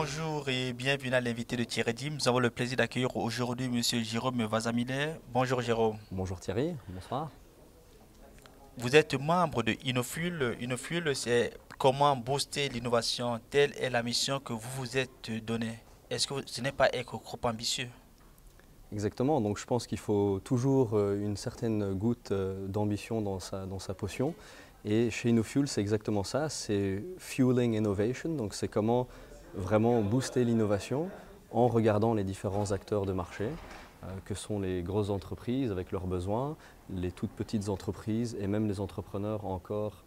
Bonjour et bienvenue à l'invité de Thierry Dim. Nous avons le plaisir d'accueillir aujourd'hui Monsieur Jérôme Vazamile. Bonjour Jérôme. Bonjour Thierry, bonsoir. Vous êtes membre de Innofuel. Innofuel, c'est comment booster l'innovation. Telle est la mission que vous vous êtes donnée. Est-ce que ce n'est pas être trop ambitieux? Exactement, donc je pense qu'il faut toujours une certaine goutte d'ambition dans sa potion. Et chez InnoFuel, c'est exactement ça, c'est Fueling Innovation, donc c'est comment vraiment booster l'innovation en regardant les différents acteurs de marché, que sont les grosses entreprises avec leurs besoins, les toutes petites entreprises et même les entrepreneurs encore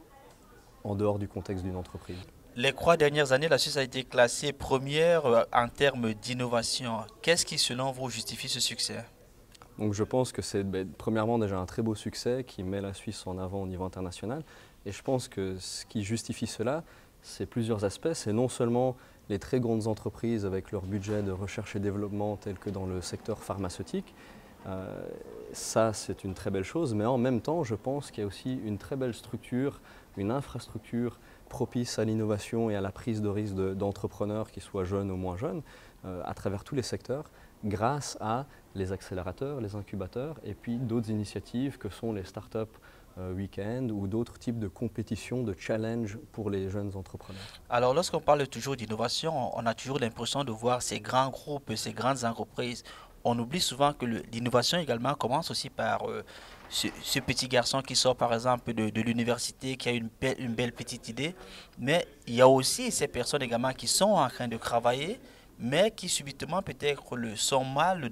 en dehors du contexte d'une entreprise. Les 3 dernières années, la Suisse a été classée première en termes d'innovation. Qu'est-ce qui, selon vous, justifie ce succès? Donc je pense que c'est premièrement déjà un très beau succès qui met la Suisse en avant au niveau international. Et je pense que ce qui justifie cela, c'est plusieurs aspects. C'est non seulement les très grandes entreprises avec leur budget de recherche et développement tel que dans le secteur pharmaceutique. Ça, c'est une très belle chose. Mais en même temps, je pense qu'il y a aussi une très belle structure, une infrastructure propice à l'innovation et à la prise de risque d'entrepreneurs, qu'ils soient jeunes ou moins jeunes, à travers tous les secteurs, grâce à les accélérateurs, les incubateurs et puis d'autres initiatives que sont les startups week-end ou d'autres types de compétitions, de challenge pour les jeunes entrepreneurs. Alors, lorsqu'on parle toujours d'innovation, on a toujours l'impression de voir ces grands groupes, ces grandes entreprises. On oublie souvent que l'innovation également commence aussi par ce petit garçon qui sort par exemple de l'université, qui a une belle petite idée. Mais il y a aussi ces personnes également qui sont en train de travailler, mais qui subitement peut-être sont mal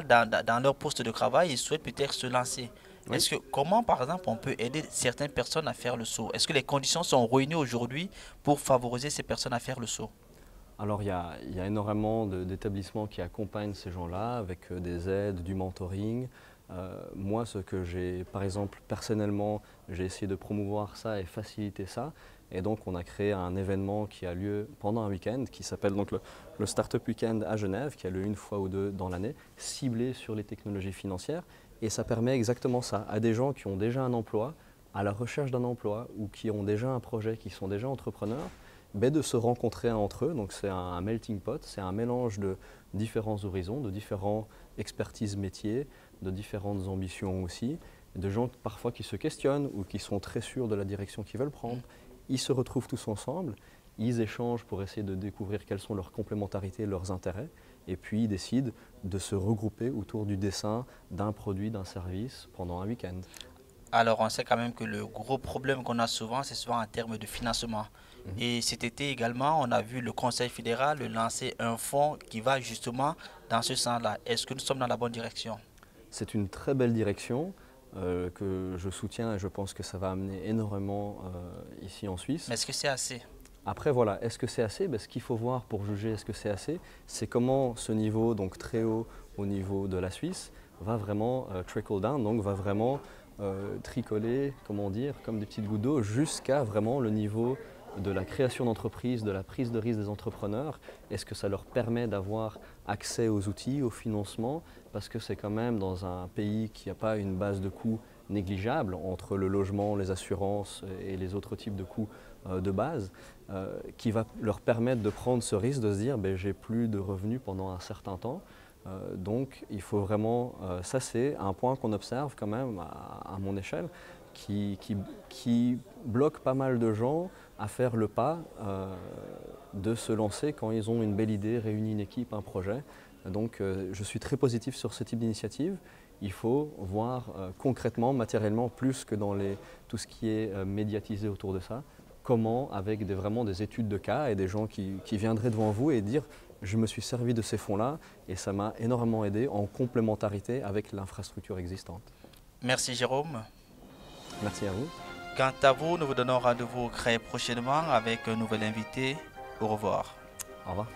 dans leur poste de travail et souhaitent peut-être se lancer. Oui. Est-ce que comment par exemple on peut aider certaines personnes à faire le saut? Est-ce que les conditions sont réunies aujourd'hui pour favoriser ces personnes à faire le saut? Alors il y a énormément d'établissements qui accompagnent ces gens-là avec des aides, du mentoring. Moi, ce que j'ai, par exemple, personnellement, j'ai essayé de promouvoir ça et faciliter ça. Et donc, on a créé un événement qui a lieu pendant un week-end, qui s'appelle donc le Startup Weekend à Genève, qui a lieu une fois ou deux dans l'année, ciblé sur les technologies financières. Et ça permet exactement ça, à des gens qui ont déjà un emploi, à la recherche d'un emploi ou qui ont déjà un projet, qui sont déjà entrepreneurs, de se rencontrer entre eux. Donc c'est un melting pot, c'est un mélange de différents horizons, de différentes expertises métiers, de différentes ambitions aussi, de gens parfois qui se questionnent ou qui sont très sûrs de la direction qu'ils veulent prendre. Ils se retrouvent tous ensemble, ils échangent pour essayer de découvrir quelles sont leurs complémentarités, leurs intérêts, et puis ils décident de se regrouper autour du dessin d'un produit, d'un service pendant un week-end. Alors, on sait quand même que le gros problème qu'on a souvent, c'est souvent en termes de financement. Mhm. Et cet été également, on a vu le Conseil fédéral lancer un fonds qui va justement dans ce sens-là. Est-ce que nous sommes dans la bonne direction? C'est une très belle direction que je soutiens et je pense que ça va amener énormément ici en Suisse. Mais est-ce que c'est assez? Après, voilà, est-ce que c'est assez? Ce qu'il faut voir pour juger est-ce que c'est assez, c'est comment ce niveau, donc très haut au niveau de la Suisse, va vraiment trickle down, donc va vraiment tricoler, comment dire, comme des petites gouttes d'eau, jusqu'à vraiment le niveau de la création d'entreprises, de la prise de risque des entrepreneurs. Est-ce que ça leur permet d'avoir accès aux outils, au financement? Parce que c'est quand même dans un pays qui n'a pas une base de coûts négligeable entre le logement, les assurances et les autres types de coûts de base, qui va leur permettre de prendre ce risque de se dire j'ai plus de revenus pendant un certain temps. Donc il faut vraiment, ça c'est un point qu'on observe quand même à mon échelle, qui bloque pas mal de gens à faire le pas de se lancer quand ils ont une belle idée, réuni une équipe, un projet. Donc je suis très positif sur ce type d'initiative. Il faut voir concrètement, matériellement, plus que dans tout ce qui est médiatisé autour de ça, comment, avec vraiment des études de cas et des gens qui viendraient devant vous et dire je me suis servi de ces fonds-là et ça m'a énormément aidé en complémentarité avec l'infrastructure existante. Merci Jérôme. Merci à vous. Quant à vous, nous vous donnons rendez-vous très prochainement avec un nouvel invité. Au revoir. Au revoir.